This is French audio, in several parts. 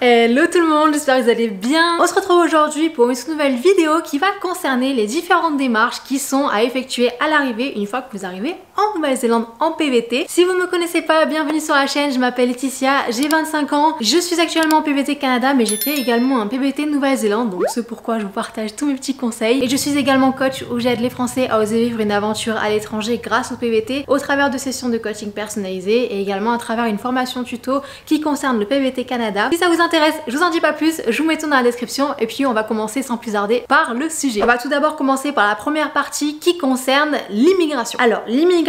Hello tout le monde, j'espère que vous allez bien. On se retrouve aujourd'hui pour une toute nouvelle vidéo qui va concerner les différentes démarches qui sont à effectuer à l'arrivée une fois que vous arrivez en Nouvelle-Zélande en PVT. Si vous ne me connaissez pas, bienvenue sur la chaîne, je m'appelle Laetitia, j'ai 25 ans, je suis actuellement en PVT Canada mais j'ai fait également un PVT Nouvelle-Zélande, donc c'est pourquoi je vous partage tous mes petits conseils. Et je suis également coach où j'aide les Français à oser vivre une aventure à l'étranger grâce au PVT au travers de sessions de coaching personnalisées et également à travers une formation tuto qui concerne le PVT Canada. Si ça vous intéresse, je vous en dis pas plus, je vous mets tout dans la description et puis on va commencer sans plus tarder par le sujet. On va tout d'abord commencer par la première partie qui concerne l'immigration. Alors l'immigration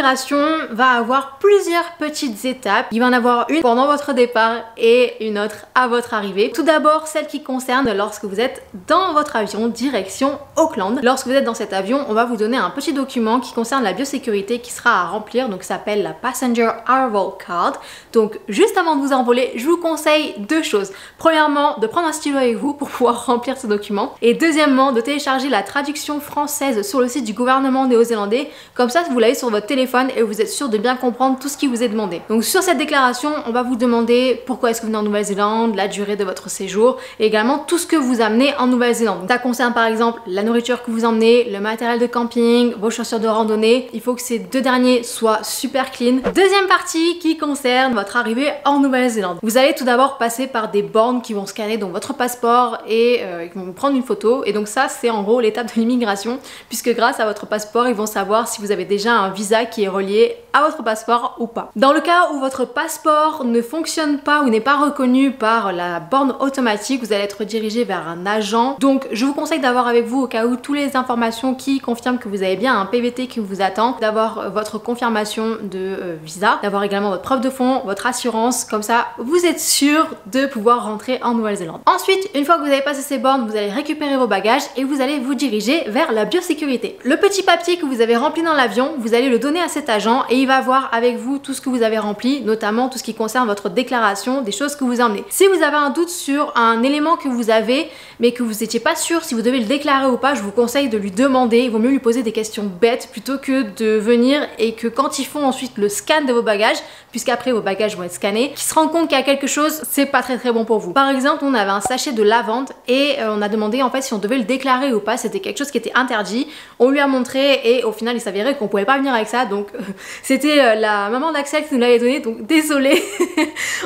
va avoir plusieurs petites étapes. Il va en avoir une pendant votre départ et une autre à votre arrivée. Tout d'abord celle qui concerne lorsque vous êtes dans votre avion direction Auckland. Lorsque vous êtes dans cet avion, on va vous donner un petit document qui concerne la biosécurité qui sera à remplir, donc ça s'appelle la Passenger Arrival Card. Donc juste avant de vous envoler, je vous conseille deux choses. Premièrement, de prendre un stylo avec vous pour pouvoir remplir ce document. Et deuxièmement, de télécharger la traduction française sur le site du gouvernement néo-zélandais. Comme ça, vous l'avez sur votre téléphone et vous êtes sûr de bien comprendre tout ce qui vous est demandé. Donc sur cette déclaration, on va vous demander pourquoi est-ce que vous venez en Nouvelle-Zélande, la durée de votre séjour et également tout ce que vous amenez en Nouvelle-Zélande. Ça concerne par exemple la nourriture que vous emmenez, le matériel de camping, vos chaussures de randonnée. Il faut que ces deux derniers soient super clean. Deuxième partie qui concerne votre arrivée en Nouvelle-Zélande. Vous allez tout d'abord passer par des bornes qui vont scanner donc votre passeport et qui vont prendre une photo. Et donc ça, c'est en gros l'étape de l'immigration, puisque grâce à votre passeport, ils vont savoir si vous avez déjà un visa qui est relié à votre passeport ou pas. Dans le cas où votre passeport ne fonctionne pas ou n'est pas reconnu par la borne automatique, vous allez être dirigé vers un agent. Donc je vous conseille d'avoir avec vous au cas où toutes les informations qui confirment que vous avez bien un PVT qui vous attend, d'avoir votre confirmation de visa, d'avoir également votre preuve de fonds, votre assurance, comme ça vous êtes sûr de pouvoir rentrer en Nouvelle-Zélande. Ensuite, une fois que vous avez passé ces bornes, vous allez récupérer vos bagages et vous allez vous diriger vers la biosécurité. Le petit papier que vous avez rempli dans l'avion, vous allez le donner à cet agent et il va voir avec vous tout ce que vous avez rempli, notamment tout ce qui concerne votre déclaration, des choses que vous emmenez. Si vous avez un doute sur un élément que vous avez mais que vous n'étiez pas sûr si vous devez le déclarer ou pas, je vous conseille de lui demander. Il vaut mieux lui poser des questions bêtes plutôt que de venir et que quand ils font ensuite le scan de vos bagages, puisqu'après vos bagages vont être scannés, qu'ils se rendent compte qu'il y a quelque chose, c'est pas très bon pour vous. Par exemple, on avait un sachet de lavande et on a demandé en fait si on devait le déclarer ou pas, c'était quelque chose qui était interdit. On lui a montré et au final il s'avérait qu'on pouvait pas venir avec ça, donc c'était la maman d'Axel qui nous l'avait donné, donc désolé,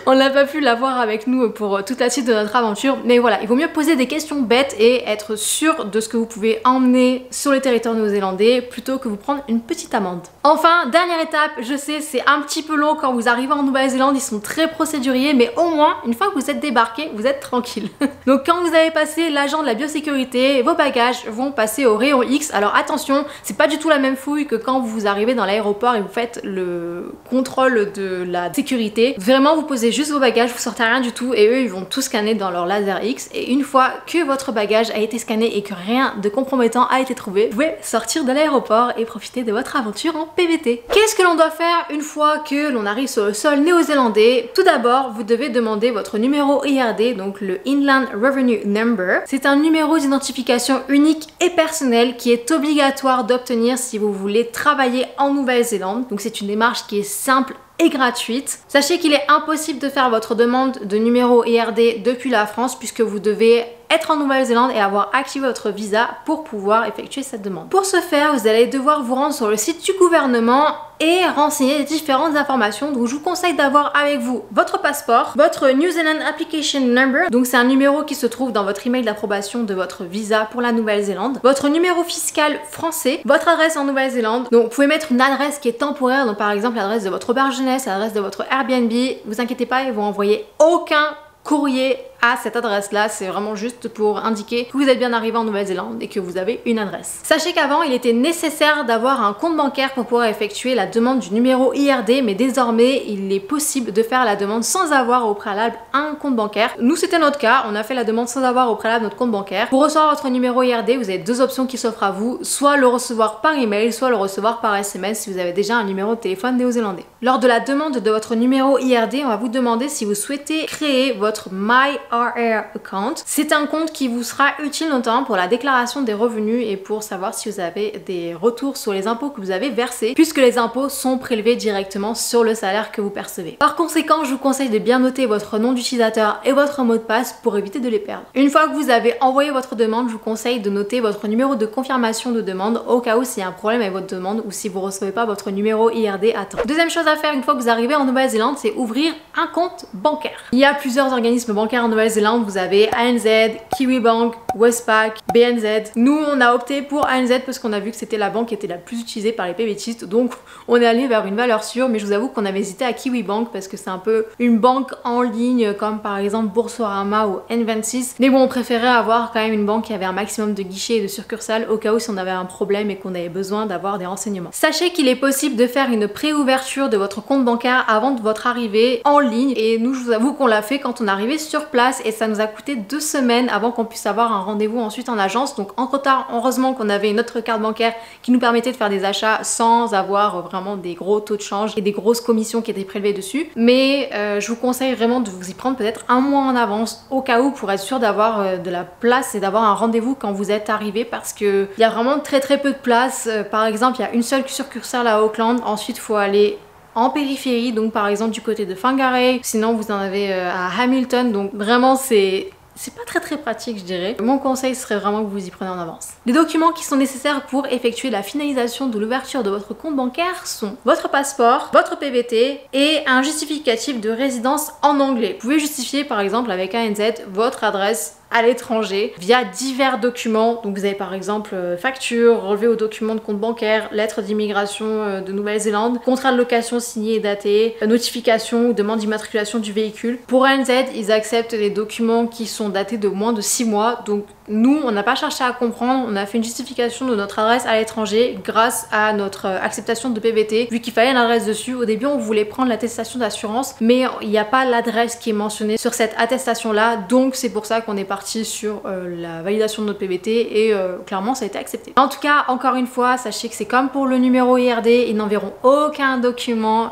on n'a pas pu l'avoir avec nous pour toute la suite de notre aventure. Mais voilà, il vaut mieux poser des questions bêtes et être sûr de ce que vous pouvez emmener sur le territoire néo-zélandais plutôt que vous prendre une petite amende. Enfin, dernière étape, je sais c'est un petit peu long quand vous arrivez en Nouvelle-Zélande, ils sont très procéduriers, mais au moins une fois que vous êtes débarqué, vous êtes tranquille. Donc quand vous avez passé l'agent de la biosécurité, vos bagages vont passer au rayon X. Alors attention, c'est pas du tout la même fouille que quand vous arrivez dans l'aéroport et vous faites le contrôle de la sécurité. Vraiment, vous posez juste vos bagages, vous sortez rien du tout et eux ils vont tout scanner dans leur laser X. Et une fois que votre bagage a été scanné et que rien de compromettant a été trouvé, vous pouvez sortir de l'aéroport et profiter de votre aventure en PVT. Qu'est-ce que l'on doit faire une fois que l'on arrive sur le sol néo-zélandais? Tout d'abord, vous devez demander votre numéro IRD, donc le Inland Revenue Number. C'est un numéro d'identification unique et personnel qui est obligatoire d'obtenir si vous voulez travailler en Nouvelle-Zélande. Donc c'est une démarche qui est simple et gratuite. Sachez qu'il est impossible de faire votre demande de numéro IRD depuis la France puisque vous devez être en Nouvelle-Zélande et avoir activé votre visa pour pouvoir effectuer cette demande. Pour ce faire, vous allez devoir vous rendre sur le site du gouvernement et renseigner les différentes informations. Donc je vous conseille d'avoir avec vous votre passeport, votre New Zealand Application Number, donc c'est un numéro qui se trouve dans votre email d'approbation de votre visa pour la Nouvelle-Zélande, votre numéro fiscal français, votre adresse en Nouvelle-Zélande. Donc vous pouvez mettre une adresse qui est temporaire, donc par exemple l'adresse de votre auberge jeunesse, l'adresse de votre Airbnb. Vous inquiétez pas, ils vont envoyer aucun courrier à cette adresse là, c'est vraiment juste pour indiquer que vous êtes bien arrivé en Nouvelle-Zélande et que vous avez une adresse. Sachez qu'avant il était nécessaire d'avoir un compte bancaire pour pouvoir effectuer la demande du numéro IRD, mais désormais il est possible de faire la demande sans avoir au préalable un compte bancaire. Nous c'était notre cas, on a fait la demande sans avoir au préalable notre compte bancaire. Pour recevoir votre numéro IRD, vous avez deux options qui s'offrent à vous, soit le recevoir par email, soit le recevoir par SMS si vous avez déjà un numéro de téléphone néo-zélandais. Lors de la demande de votre numéro IRD, on va vous demander si vous souhaitez créer votre My IRA account. C'est un compte qui vous sera utile notamment pour la déclaration des revenus et pour savoir si vous avez des retours sur les impôts que vous avez versés, puisque les impôts sont prélevés directement sur le salaire que vous percevez. Par conséquent, je vous conseille de bien noter votre nom d'utilisateur et votre mot de passe pour éviter de les perdre. Une fois que vous avez envoyé votre demande, je vous conseille de noter votre numéro de confirmation de demande au cas où s'il y a un problème avec votre demande ou si vous ne recevez pas votre numéro IRD à temps. Deuxième chose à faire une fois que vous arrivez en Nouvelle-Zélande, c'est ouvrir un compte bancaire. Il y a plusieurs organismes bancaires en Nouvelle-Zélande. Vous avez ANZ, Kiwibank, Westpac, BNZ. Nous, on a opté pour ANZ parce qu'on a vu que c'était la banque qui était la plus utilisée par les PVTistes, donc on est allé vers une valeur sûre, mais je vous avoue qu'on avait hésité à Kiwibank parce que c'est un peu une banque en ligne comme par exemple Boursorama ou N26, mais bon, on préférait avoir quand même une banque qui avait un maximum de guichets et de succursales au cas où si on avait un problème et qu'on avait besoin d'avoir des renseignements. Sachez qu'il est possible de faire une préouverture de votre compte bancaire avant de votre arrivée en ligne, et nous, je vous avoue qu'on l'a fait quand on est arrivé sur place et ça nous a coûté 2 semaines avant qu'on puisse avoir un rendez-vous ensuite en agence. Donc entre temps, heureusement qu'on avait une autre carte bancaire qui nous permettait de faire des achats sans avoir vraiment des gros taux de change et des grosses commissions qui étaient prélevées dessus. Mais je vous conseille vraiment de vous y prendre peut-être un mois en avance au cas où, pour être sûr d'avoir de la place et d'avoir un rendez-vous quand vous êtes arrivé, parce que il y a vraiment très peu de place. Par exemple, il y a une seule succursale à Auckland, ensuite il faut aller en périphérie, donc par exemple du côté de Whangarei, sinon vous en avez à Hamilton, donc vraiment c'est pas très pratique, je dirais. Mon conseil serait vraiment que vous y preniez en avance. Les documents qui sont nécessaires pour effectuer la finalisation de l'ouverture de votre compte bancaire sont votre passeport, votre PVT et un justificatif de résidence en anglais. Vous pouvez justifier par exemple avec ANZ votre adresse à l'étranger via divers documents. Donc vous avez par exemple facture, relevé au document de compte bancaire, lettre d'immigration de Nouvelle-Zélande, contrat de location signé et daté, notification ou demande d'immatriculation du véhicule. Pour ANZ, ils acceptent les documents qui sont datés de moins de 6 mois. Donc nous, on n'a pas cherché à comprendre, on a fait une justification de notre adresse à l'étranger grâce à notre acceptation de PVT. Vu qu'il fallait une adresse dessus, au début on voulait prendre l'attestation d'assurance, mais il n'y a pas l'adresse qui est mentionnée sur cette attestation là, donc c'est pour ça qu'on est parti sur la validation de notre PVT et clairement ça a été accepté. En tout cas, encore une fois, sachez que c'est comme pour le numéro IRD, ils n'enverront aucun document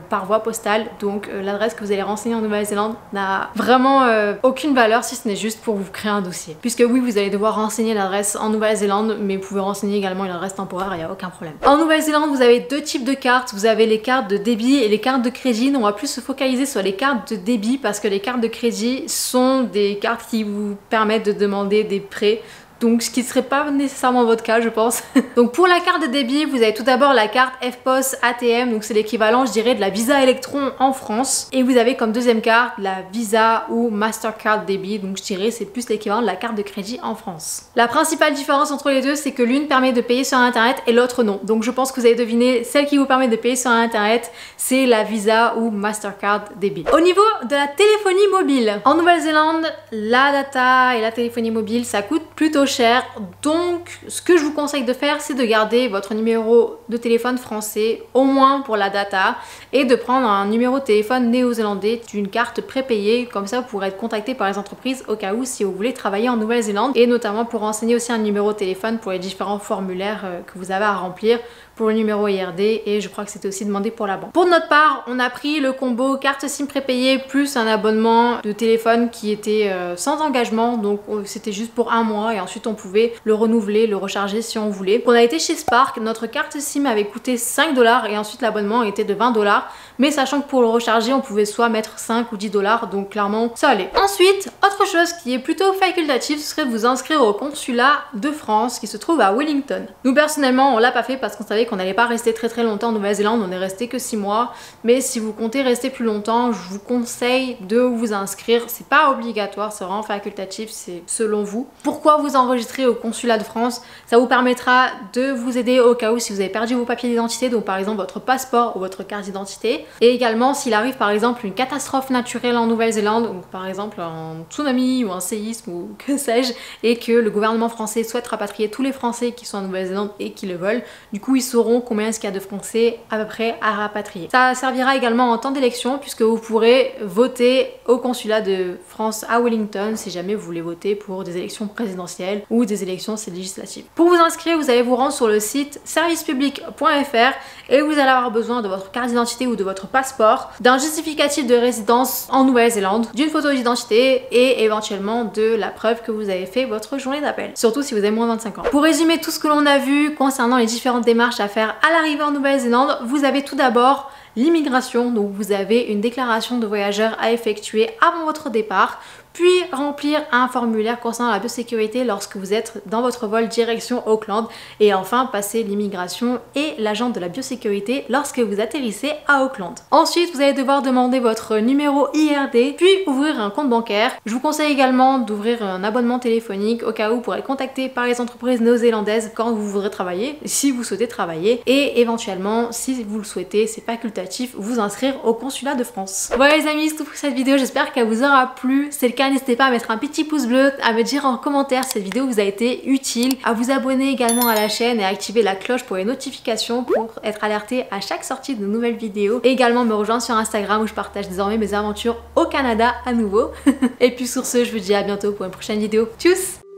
par voie postale, donc l'adresse que vous allez renseigner en Nouvelle-Zélande n'a vraiment aucune valeur si ce n'est juste pour vous créer un dossier. Puisque oui, vous allez devoir renseigner l'adresse en Nouvelle-Zélande, mais vous pouvez renseigner également une adresse temporaire, il n'y a aucun problème. En Nouvelle-Zélande, vous avez deux types de cartes, vous avez les cartes de débit et les cartes de crédit. On va plus se focaliser sur les cartes de débit parce que les cartes de crédit sont des cartes qui vous permettent de demander des prêts. Donc ce qui ne serait pas nécessairement votre cas, je pense. Donc pour la carte de débit, vous avez tout d'abord la carte FPOS ATM, donc c'est l'équivalent, je dirais, de la Visa Electron en France. Et vous avez comme deuxième carte la Visa ou Mastercard débit, donc je dirais c'est plus l'équivalent de la carte de crédit en France. La principale différence entre les deux, c'est que l'une permet de payer sur internet et l'autre non. Donc je pense que vous avez deviné, celle qui vous permet de payer sur internet, c'est la Visa ou Mastercard débit. Au niveau de la téléphonie mobile, en Nouvelle-Zélande, la data et la téléphonie mobile, ça coûte plutôt cher, donc ce que je vous conseille de faire, c'est de garder votre numéro de téléphone français au moins pour la data et de prendre un numéro de téléphone néo-zélandais d'une carte prépayée, comme ça vous pourrez être contacté par les entreprises au cas où si vous voulez travailler en Nouvelle-Zélande, et notamment pour renseigner aussi un numéro de téléphone pour les différents formulaires que vous avez à remplir pour le numéro IRD, et je crois que c'était aussi demandé pour la banque. Pour notre part, on a pris le combo carte SIM prépayée plus un abonnement de téléphone qui était sans engagement, donc c'était juste pour un mois et ensuite on pouvait le renouveler, le recharger si on voulait. On a été chez Spark, notre carte SIM avait coûté 5 $ et ensuite l'abonnement était de 20 $, mais sachant que pour le recharger on pouvait soit mettre 5 ou 10 $, donc clairement ça allait. Ensuite, autre chose qui est plutôt facultative, ce serait de vous inscrire au consulat de France qui se trouve à Wellington. Nous personnellement on l'a pas fait parce qu'on savait qu'on n'allait pas rester très longtemps en Nouvelle-Zélande, on est resté que 6 mois, mais si vous comptez rester plus longtemps, je vous conseille de vous inscrire. C'est pas obligatoire, c'est vraiment facultatif, c'est selon vous. Pourquoi vous enregistrer au consulat de France? Ça vous permettra de vous aider au cas où si vous avez perdu vos papiers d'identité, donc par exemple votre passeport ou votre carte d'identité, et également s'il arrive par exemple une catastrophe naturelle en Nouvelle-Zélande, donc par exemple un tsunami ou un séisme ou que sais-je, et que le gouvernement français souhaite rapatrier tous les Français qui sont en Nouvelle-Zélande et qui le veulent, du coup ils sauront sauront combien est-ce qu'il y a de Français à peu près à rapatrier. Ça servira également en temps d'élection puisque vous pourrez voter au consulat de France à Wellington si jamais vous voulez voter pour des élections présidentielles ou des élections législatives. Pour vous inscrire, vous allez vous rendre sur le site servicepublic.fr et vous allez avoir besoin de votre carte d'identité ou de votre passeport, d'un justificatif de résidence en Nouvelle-Zélande, d'une photo d'identité et éventuellement de la preuve que vous avez fait votre journée d'appel, surtout si vous avez moins de 25 ans. Pour résumer tout ce que l'on a vu concernant les différentes démarches à faire à l'arrivée en Nouvelle-Zélande, vous avez tout d'abord l'immigration, donc vous avez une déclaration de voyageur à effectuer avant votre départ, puis remplir un formulaire concernant la biosécurité lorsque vous êtes dans votre vol direction Auckland, et enfin passer l'immigration et l'agent de la biosécurité lorsque vous atterrissez à Auckland. Ensuite, vous allez devoir demander votre numéro IRD, puis ouvrir un compte bancaire. Je vous conseille également d'ouvrir un abonnement téléphonique au cas où pour être contacté par les entreprises néo-zélandaises quand vous voudrez travailler, si vous souhaitez travailler, et éventuellement, si vous le souhaitez, c'est facultatif, vous inscrire au consulat de France. Voilà les amis, c'est tout pour cette vidéo, j'espère qu'elle vous aura plu. C'est le cas, n'hésitez pas à mettre un petit pouce bleu, à me dire en commentaire si cette vidéo vous a été utile, à vous abonner également à la chaîne et à activer la cloche pour les notifications pour être alerté à chaque sortie de nouvelles vidéos. Et également me rejoindre sur Instagram où je partage désormais mes aventures au Canada à nouveau. Et puis sur ce, je vous dis à bientôt pour une prochaine vidéo. Tchuss!